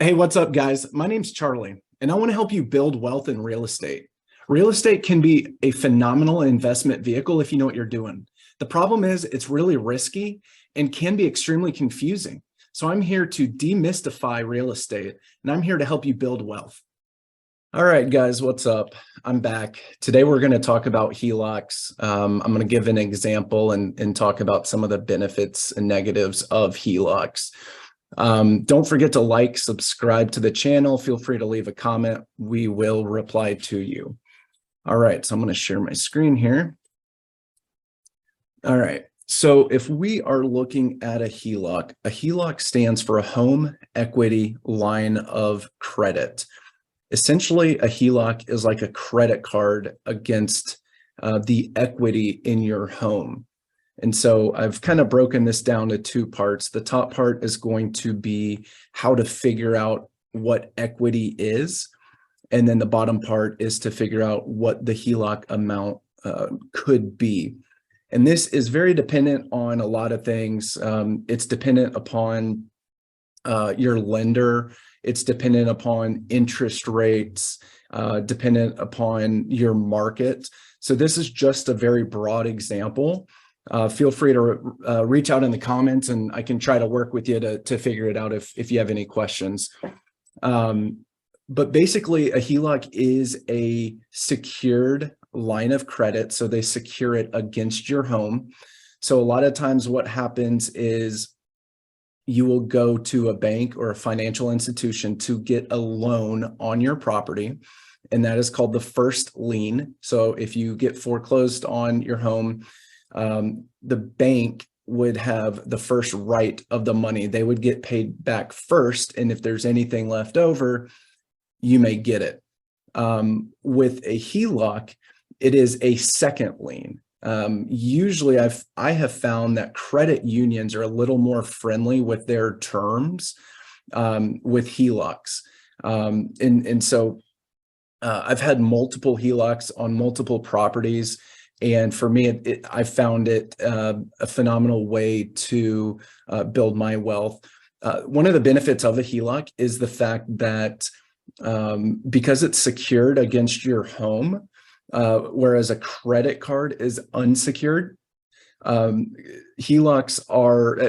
Hey, what's up, guys? My name's Charlie, and I want to help you build wealth in real estate. Real estate can be a phenomenal investment vehicle if you know what you're doing. The problem is it's really risky and can be extremely confusing. So I'm here to demystify real estate, and I'm here to help you build wealth. All right, guys, what's up? I'm back. Today, we're going to talk about HELOCs. I'm going to give an example and talk about some of the benefits and negatives of HELOCs. Don't forget to like, subscribe to the channel. Feel free to leave a comment. We will reply to you. All right, so I'm going to share my screen here. All right, so if we are looking at a HELOC stands for a home equity line of credit. Essentially, a HELOC is like a credit card against the equity in your home. And so I've kind of broken this down to two parts. The top part is going to be how to figure out what equity is. And then the bottom part is to figure out what the HELOC amount could be. And this is very dependent on a lot of things. It's dependent upon your lender. It's dependent upon interest rates, dependent upon your market. So this is just a very broad example. Feel free to reach out in the comments, and I can try to work with you to figure it out if you have any questions. But basically, a HELOC is a secured line of credit, so they secure it against your home. So a lot of times what happens is you will go to a bank or a financial institution to get a loan on your property, and that is called the first lien. So if you get foreclosed on your home, the bank would have the first right of the money. They would get paid back first, and if there's anything left over, you may get it. With a HELOC, it is a second lien. Usually I have found that credit unions are a little more friendly with their terms with HELOCs. And so I've had multiple HELOCs on multiple properties. And for me, I found it a phenomenal way to build my wealth. One of the benefits of a HELOC is the fact that because it's secured against your home, whereas a credit card is unsecured, HELOCs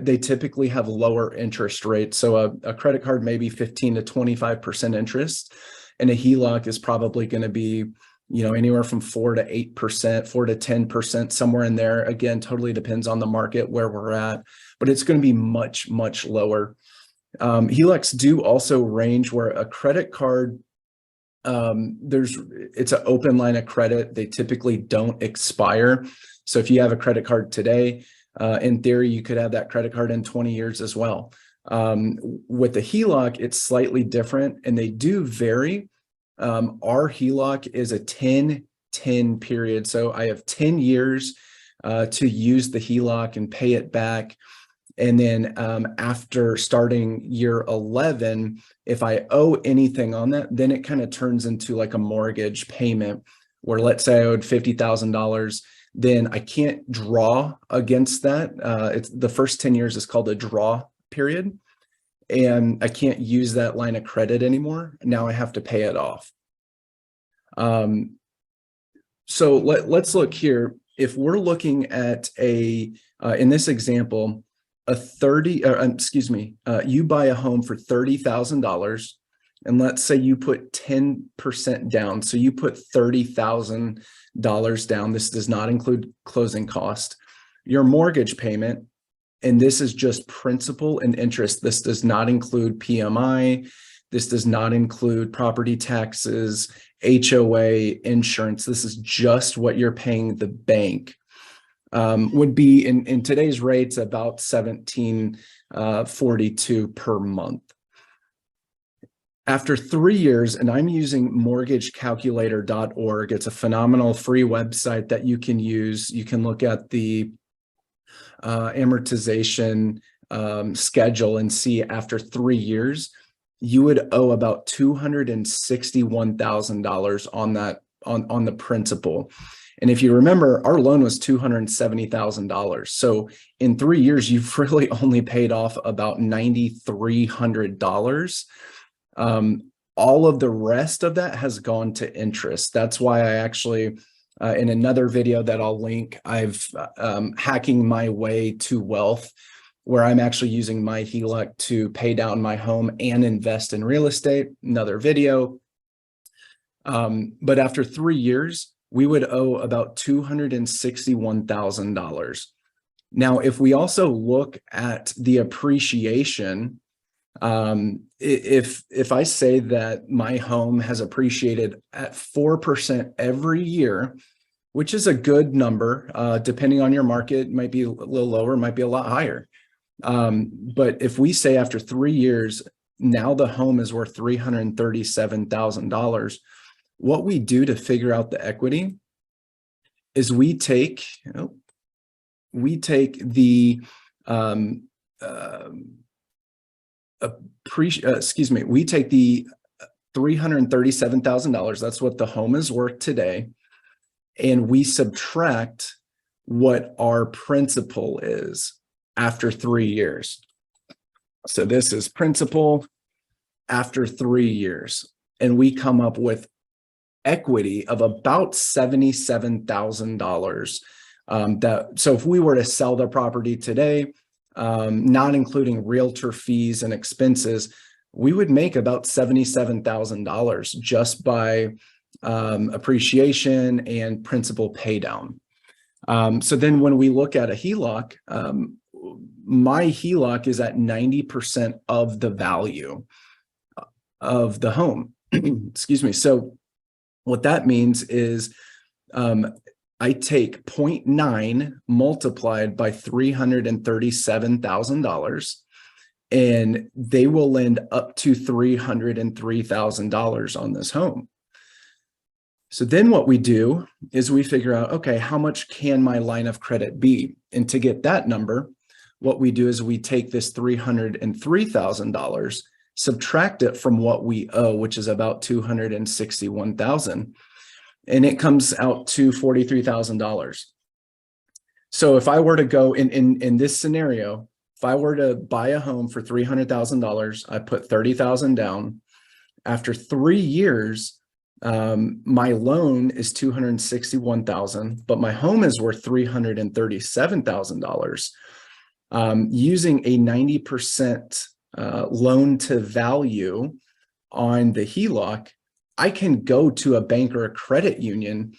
they typically have lower interest rates. So a credit card may be 15 to 25% interest, and a HELOC is probably going to be anywhere from 4 to 8%, 4 to 10%, somewhere in there. Again, totally depends on the market where we're at, but it's going to be much, much lower. HELOCs do also range where a credit card, it's an open line of credit. They typically don't expire. So if you have a credit card today, in theory, you could have that credit card in 20 years as well. With the HELOC, it's slightly different, and they do vary. Our HELOC is a 10-10 period. So I have 10 years to use the HELOC and pay it back. And then after starting year 11, if I owe anything on that, then it kind of turns into like a mortgage payment where, let's say I owed $50,000, then I can't draw against that. It's the first 10 years is called a draw period. And I can't use that line of credit anymore. Now I have to pay it off. So let's look here. If we're looking at in this example, you buy a home for $30,000, and let's say you put 10% down. So you put $30,000 down. This does not include closing cost. Your mortgage payment, and this is just principal and interest. This does not include PMI. This does not include property taxes, HOA, insurance. This is just what you're paying the bank. Would be in today's rates about $17.42 per month. After 3 years, and I'm using mortgagecalculator.org. It's a phenomenal free website that you can use. You can look at the amortization schedule and see after 3 years, you would owe about $261,000 on the principal. And if you remember, our loan was $270,000. So in 3 years, you've really only paid off about $9,300. All of the rest of that has gone to interest. That's why I actually, in another video that I'll link, I've hacking my way to wealth, where I'm actually using my HELOC to pay down my home and invest in real estate, another video. But after 3 years, we would owe about $261,000. Now, if we also look at the appreciation, if I say that my home has appreciated at 4% every year, which is a good number, depending on your market, might be a little lower, might be a lot higher. But if we say after 3 years, now the home is worth $337,000, what we do to figure out the equity is we take the we take the $337,000, that's what the home is worth today, and we subtract what our principal is after 3 years. So this is principal after 3 years, and we come up with equity of about $77,000. So if we were to sell the property today, not including realtor fees and expenses, we would make about $77,000 just by appreciation and principal pay down. So then when we look at a HELOC, my HELOC is at 90% of the value of the home. Excuse me. So what that means is I take 0.9 multiplied by $337,000, and they will lend up to $303,000 on this home. So then what we do is we figure out, okay, how much can my line of credit be? And to get that number, what we do is we take this $303,000, subtract it from what we owe, which is about $261,000, and it comes out to $43,000. So if I were to go in this scenario, if I were to buy a home for $300,000, I put $30,000 down. After 3 years, my loan is $261,000, but my home is worth $337,000. Using a 90% loan to value on the HELOC, I can go to a bank or a credit union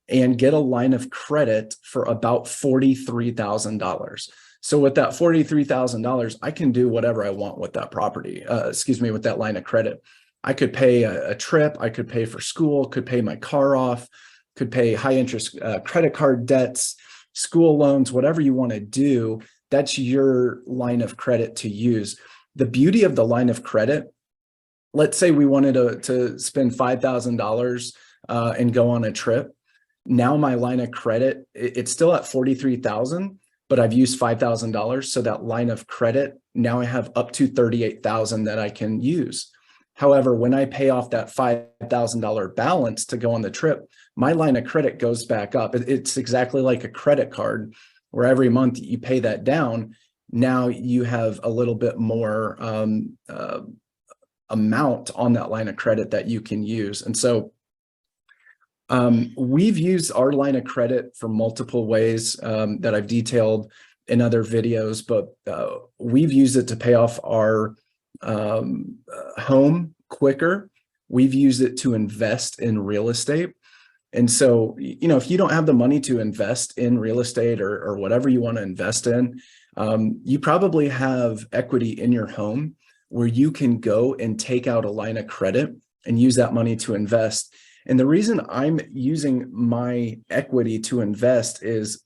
and get a line of credit for about $43,000. So with that $43,000, I can do whatever I want with that property, with that line of credit. I could pay a trip, I could pay for school, could pay my car off, could pay high interest credit card debts, school loans, whatever you want to do. That's your line of credit to use. The beauty of the line of credit, let's say we wanted to spend $5,000 and go on a trip. Now my line of credit, it's still at $43,000, but I've used $5,000. So that line of credit, now I have up to $38,000 that I can use. However, when I pay off that $5,000 balance to go on the trip, my line of credit goes back up. It's exactly like a credit card where every month you pay that down. Now you have a little bit more amount on that line of credit that you can use. And so we've used our line of credit for multiple ways that I've detailed in other videos, but we've used it to pay off our home quicker. We've used it to invest in real estate. And so, if you don't have the money to invest in real estate or whatever you want to invest in, you probably have equity in your home where you can go and take out a line of credit and use that money to invest. And the reason I'm using my equity to invest is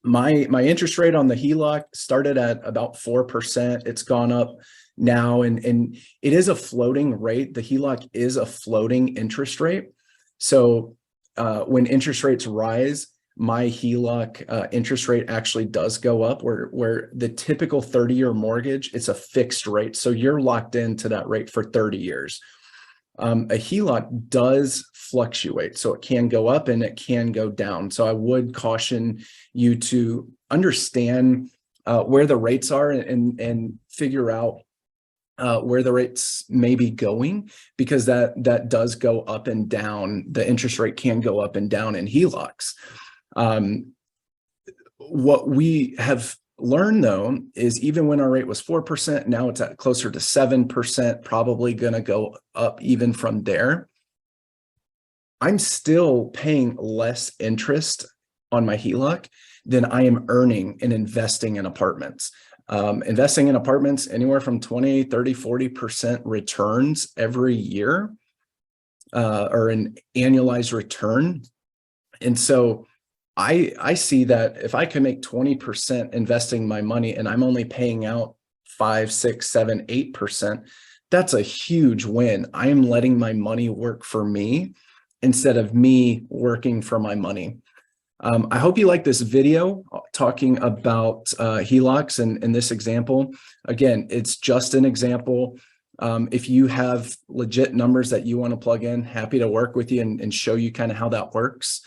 my interest rate on the HELOC started at about 4%. It's gone up now, and it is a floating rate. The HELOC is a floating interest rate. So when interest rates rise, my HELOC interest rate actually does go up, where the typical 30-year mortgage, it's a fixed rate. So you're locked into that rate for 30 years. A HELOC does fluctuate, so it can go up and it can go down. So I would caution you to understand where the rates are and figure out where the rates may be going, because that does go up and down. The interest rate can go up and down in HELOCs. What we have learned, though, is even when our rate was 4%, now it's at closer to 7%, probably going to go up even from there. I'm still paying less interest on my HELOC than I am earning in investing in apartments. Investing in apartments, anywhere from 20, 30, 40% returns every year, or an annualized return. And so I see that if I can make 20% investing my money and I'm only paying out 5, 6, 7, 8%, that's a huge win. I am letting my money work for me instead of me working for my money. I hope you like this video talking about HELOCs and in this example. Again, it's just an example. If you have legit numbers that you want to plug in, happy to work with you and show you kind of how that works.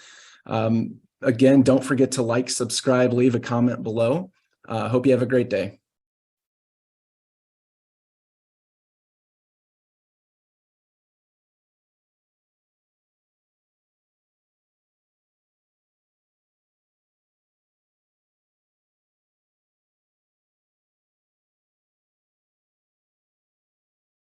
Again, don't forget to like, subscribe, leave a comment below. Hope you have a great day.